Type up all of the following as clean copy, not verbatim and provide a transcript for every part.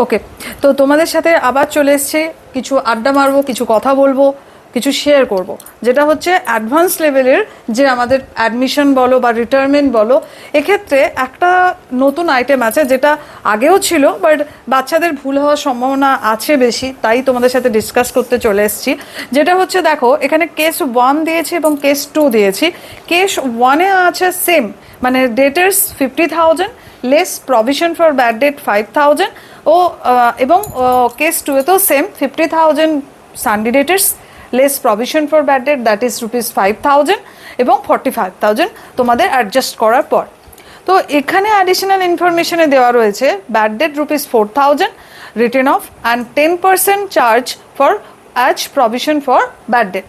ওকে, তো তোমাদের সাথে আবার চলে এসছে, কিছু আড্ডা মারবো, কিছু কথা বলবো, কিছু শেয়ার করব, যেটা হচ্ছে অ্যাডভান্স লেভেলের যে আমাদের অ্যাডমিশন বলো বা রিটায়ারমেন্ট বলো, এক্ষেত্রে একটা নতুন আইটেম আছে যেটা আগেও ছিল, বাট বাচ্চাদের ভুল হওয়ার সম্ভাবনা আছে বেশি, তাই তোমাদের সাথে ডিসকাস করতে চলে এসেছি। যেটা হচ্ছে দেখো, এখানে কেস 1 দিয়েছি এবং কেস 2 দিয়েছি। কেস 1-এ আছে সেম, মানে debtors 50,000, less provision for bad debt 5,000, ও এবং কেস 2-এ তো same 50,000 sundry debtors, less provision for bad debt, that is ₹5,000 এবং 45,000 তোমাদের অ্যাডজাস্ট করার পর। তো এখানে অ্যাডিশনাল ইনফরমেশনে দেওয়া রয়েছে bad debt ₹4,000 written off and 10% charge for as provision for bad debt.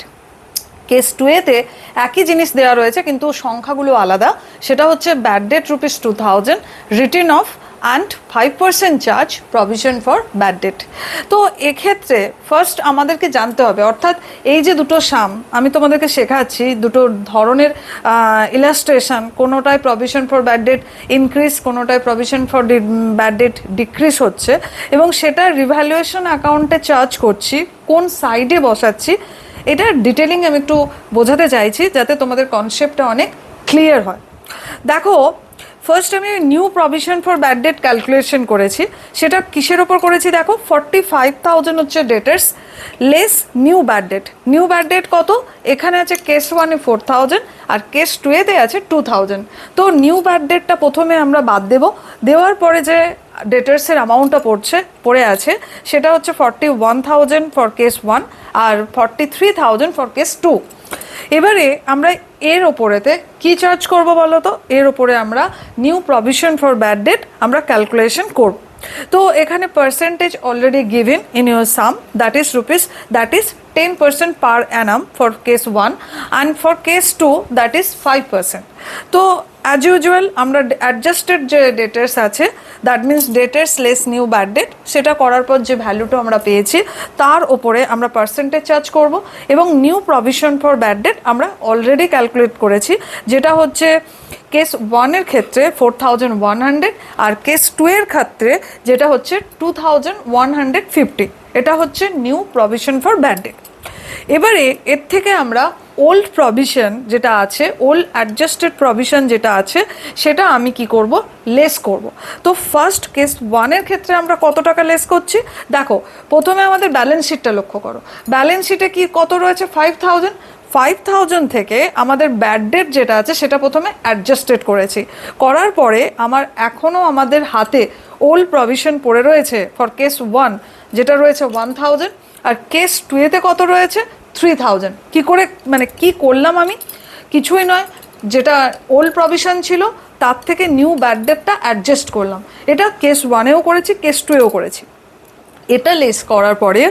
Case 2-এতে একই জিনিস দেওয়া রয়েছে কিন্তু সংখ্যাগুলো আলাদা। সেটা হচ্ছে bad debt ₹2,000 written off and 5% charge provision for bad debt. তো এক্ষেত্রে ফার্স্ট আমাদেরকে জানতে হবে, অর্থাৎ এই যে দুটো সাম আমি তোমাদেরকে শেখাচ্ছি, দুটো ধরনের ইলাস্ট্রেশন, কোনোটায় provision for bad debt increase, কোনোটায় provision for bad debt decrease হচ্ছে, এবং সেটা রিভ্যালুয়েশন অ্যাকাউন্টে চার্জ করছি, কোন সাইডে বসাচ্ছি, এটা ডিটেলিং আমি একটু বোঝাতে চাইছি যাতে তোমাদের কনসেপ্টটা অনেক ক্লিয়ার হয়। দেখো, ফার্স্ট আমি new provision for bad debt calculation করেছি। সেটা কিসের ওপর করেছি দেখো, 45,000 হচ্ছে debtors, less new bad debt. New bad debt কত? এখানে আছে কেস 1-এ 4,000 আর কেস 2-এতে আছে 2,000। তো নিউ ব্যাড ডেটটা প্রথমে আমরা বাদ দেব, দেওয়ার পরে যে ডেটার্সের অ্যামাউন্টটা পড়ে আছে সেটা হচ্ছে 41,000 ফর কেস 1 আর 43,000 ফর কেস 2। এবারে আমরা এর ওপরেতে কি চার্জ করব বলো তো? এর ওপরে আমরা new provision for bad debt আমরা ক্যালকুলেশন করব। তো এখানে percentage already given in your sum, that is 10% per annum for case 1 and for case 2 that is 5%। তো অ্যাজ ইউজুয়াল আমরা অ্যাডজাস্টেড যে ডেটার্স আছে, that means debtors less new bad debt, সেটা করার পর যে ভ্যালুটা আমরা পেয়েছি তার ওপরে আমরা পার্সেন্টেজ চার্জ করব, এবং new provision for bad debt আমরা অলরেডি ক্যালকুলেট করেছি, যেটা হচ্ছে কেস 1-এর ক্ষেত্রে 4,100 আর কেস 2-এর ক্ষেত্রে যেটা হচ্ছে 2,150। এটা হচ্ছে new provision for bad date. এবারে এর থেকে আমরা ওল্ড প্রভিশন যেটা আছে, ওল্ড অ্যাডজাস্টেড প্রভিশন যেটা আছে, সেটা আমি কি করব, লেস করব। তো ফার্স্ট কেস 1-এর ক্ষেত্রে আমরা কত টাকা লেস করছি দেখো, প্রথমে আমাদের ব্যালেন্স শিটটা লক্ষ্য করো। ব্যালেন্স শিটে কি কত রয়েছে? 5,000 থেকে আমাদের ব্যাড ডেট যেটা আছে সেটা প্রথমে অ্যাডজাস্টেড করেছি, করার পরে এখনও আমাদের হাতে ওল্ড প্রভিশন পড়ে রয়েছে ফর কেস 1 যেটা রয়েছে 1,000, আর কেস 2-এতে কত রয়েছে 3,000। কি করে, মানে কি করলাম আমি? কিছুই নয়, যেটা ওল্ড প্রভিশন ছিল তার থেকে নিউ ব্যাড ডেটটা অ্যাডজাস্ট করলাম। এটা কেস 1-এও করেছি, কেস 2-এও করেছি। এটা লেস করার পরে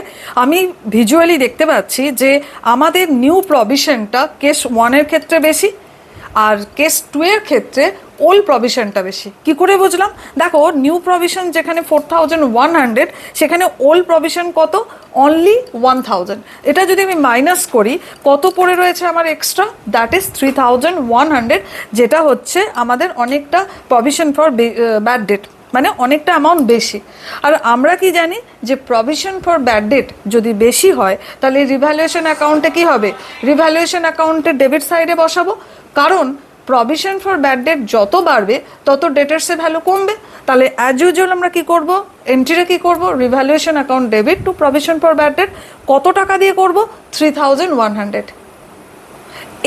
আমি ভিজুয়ালি দেখতে পাচ্ছি যে আমাদের নিউ প্রভিশনটা কেস 1-এর ক্ষেত্রে বেশি আর কেস 2-এর ক্ষেত্রে ওল্ড প্রভিশনটা বেশি। কি করে বুঝলাম? দেখো, নিউ প্রভিশন যেখানে 4,100 সেখানে ওল্ড প্রভিশন কত? অনলি 1,000। এটা যদি আমি মাইনাস করি, কত পড়ে রয়েছে আমার এক্সট্রা? দ্যাট ইজ 3,100, যেটা হচ্ছে আমাদের অনেকটা প্রভিশন ফর ব্যাড ডেট, মানে অনেকটা অ্যামাউন্ট বেশি। আর আমরা কি জানি যে প্রভিশন ফর ব্যাড ডেট যদি বেশি হয় তাহলে রিভ্যালুয়েশন অ্যাকাউন্টে কি হবে? রিভ্যালুয়েশন অ্যাকাউন্টে ডেবিট সাইডে বসাবো, কারণ প্রভিশন ফর ব্যাড ডেট যত বাড়বে তত ডেটার্সের ভ্যালু কমবে। তাহলে অ্যাজ ইউজুয়াল আমরা কি করব, এন্ট্রিটা কি করব, revaluation account debit two provision for bad debt. কত টাকা দিয়ে করব? 3,100।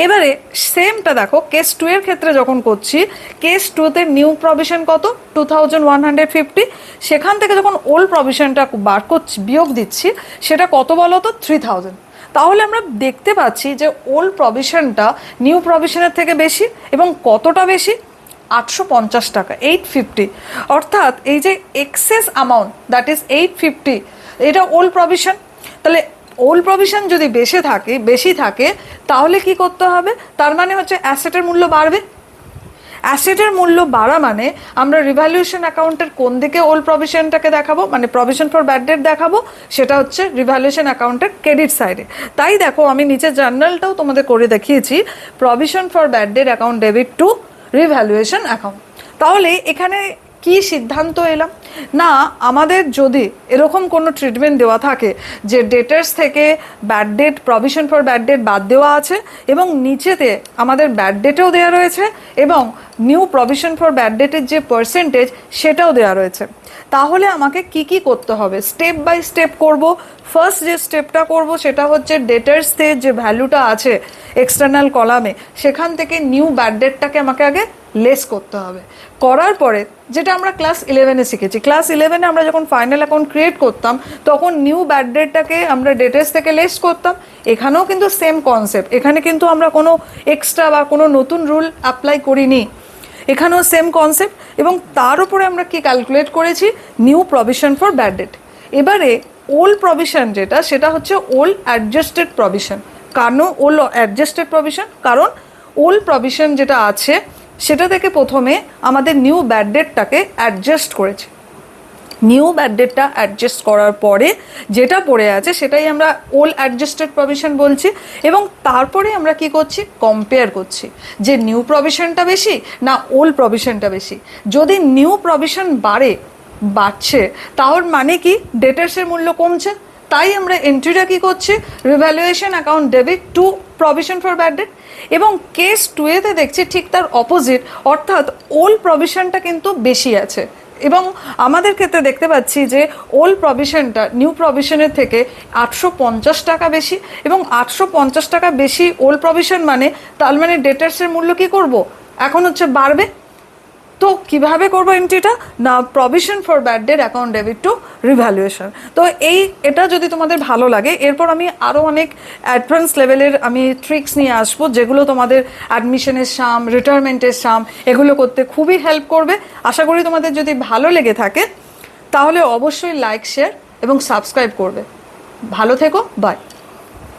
এবারে সেমটা দেখো, কেস 2-এর ক্ষেত্রে যখন করছি, কেস 2-তে নিউ প্রভিশন কত? 2,150। সেখান থেকে যখন ওল্ড প্রভিশনটা বার করছি, বিয়োগ দিচ্ছি, সেটা কত বলো তো? 3,000। তাহলে আমরা দেখতে পাচ্ছি যে ওল্ড প্রভিশনটা নিউ প্রভিশনের থেকে বেশি, এবং কতটা বেশি? 850 টাকা, 850। অর্থাৎ এই যে এক্সেস অ্যামাউন্ট, দ্যাট ইজ 850, এটা ওল্ড প্রভিশন। তাহলে ওল্ড প্রভিশন যদি বেশি থাকে তাহলে কি করতে হবে? তার মানে হচ্ছে অ্যাসেটের মূল্য বাড়বে। অ্যাসেটের মূল্য বাড়া মানে আমরা রিভ্যালুয়েশন অ্যাকাউন্টের কোন দিকে ওল্ড প্রভিশনটাকে দেখাবো, মানে প্রভিশন ফর ব্যাড ডেট দেখাবো, সেটা হচ্ছে রিভ্যালুয়েশন অ্যাকাউন্টের ক্রেডিট সাইডে। তাই দেখো, আমি নিচে জার্নালটাও তোমাদের করে দেখিয়েছি, provision for bad date account debit two revaluation account. তাহলে এখানে কি সিদ্ধান্ত এলাম না, আমাদের যদি এরকম কোনো ট্রিটমেন্ট দেওয়া থাকে যে ডেটার্স থেকে bad date, provision for bad date বাদ দেওয়া আছে এবং নিচেতে আমাদের ব্যাড ডেটেও দেওয়া রয়েছে এবং নিউ প্রভিশন ফর ব্যাড ডেটের যে পার্সেন্টেজ সেটাও দেওয়া রয়েছে, তাহলে আমাকে কি কি করতে হবে স্টেপ বাই স্টেপ করব। ফার্স্ট যে স্টেপটা করব সেটা হচ্ছে ডেটার্সতে যে ভ্যালুটা আছে এক্সটার্নাল কলামে সেখান থেকে নিউ ব্যাড ডেটটাকে আমাকে আগে লেস করতে হবে। করার পরে যেটা আমরা ক্লাস 11-এ শিখেছি, ক্লাস 11-এ আমরা যখন ফাইনাল অ্যাকাউন্ট ক্রিয়েট করতাম তখন নিউ ব্যাড ডেটটাকে আমরা ডেটার্স থেকে লেস করতাম। এখানেও কিন্তু সেম কনসেপ্ট, এখানে কিন্তু আমরা কোনো এক্সট্রা বা কোনো নতুন রুল অ্যাপ্লাই করিনি, এখানেও সেম কনসেপ্ট। এবং তার উপরে আমরা কি ক্যালকুলেট করেছি, new provision for bad date. এবারে ওল্ড প্রভিশন যেটা, সেটা হচ্ছে ওল্ড অ্যাডজাস্টেড প্রভিশন। কেন ওল্ড অ্যাডজাস্টেড প্রভিশন? কারণ ওল্ড প্রভিশন যেটা আছে সেটা থেকে প্রথমে আমাদের নিউ ব্যাড ডেটটাকে অ্যাডজাস্ট করেছে। নিউ ব্যাড ডেটটা অ্যাডজাস্ট করার পরে যেটা পড়ে আছে সেটাই আমরা ওল্ড অ্যাডজাস্টেড প্রভিশন বলছি। এবং তারপরে আমরা কি করছি, কম্পেয়ার করছি যে নিউ প্রভিশনটা বেশি না ওল্ড প্রভিশনটা বেশি। যদি নিউ প্রভিশন বাড়ছে তার মানে কি ডেটার্সের মূল্য কমছে, তাই আমরা এন্ট্রিটা কি করছি, revaluation account debit two provision for bad date. এবং কেস 2-এতে দেখছি ঠিক তার অপোজিট, অর্থাৎ ওল্ড প্রভিশনটা কিন্তু বেশি আছে। এবং আমাদের ক্ষেত্রে দেখতে পাচ্ছি যে ওল্ড প্রভিশনটা নিউ প্রভিশনের থেকে 850 টাকা বেশি, এবং 850 টাকা বেশি ওল্ড প্রভিশন মানে তার মানে ডেটার্সের মূল্য কি করব, এখন হচ্ছে বাড়বে। তো কিভাবে করবো এন্ট্রিটা না, provision for bad date account debit two revaluation. তো এটা যদি তোমাদের ভালো লাগে, এরপর আমি আরও অনেক অ্যাডভান্স লেভেলের আমি ট্রিক্স নিয়ে আসবো যেগুলো তোমাদের অ্যাডমিশনের সাম, রিটায়ারমেন্টের সাম এগুলো করতে খুবই হেল্প করবে। আশা করি তোমাদের যদি ভালো লেগে থাকে তাহলে অবশ্যই লাইক, শেয়ার এবং সাবস্ক্রাইব করবে। ভালো থেকো, বাই।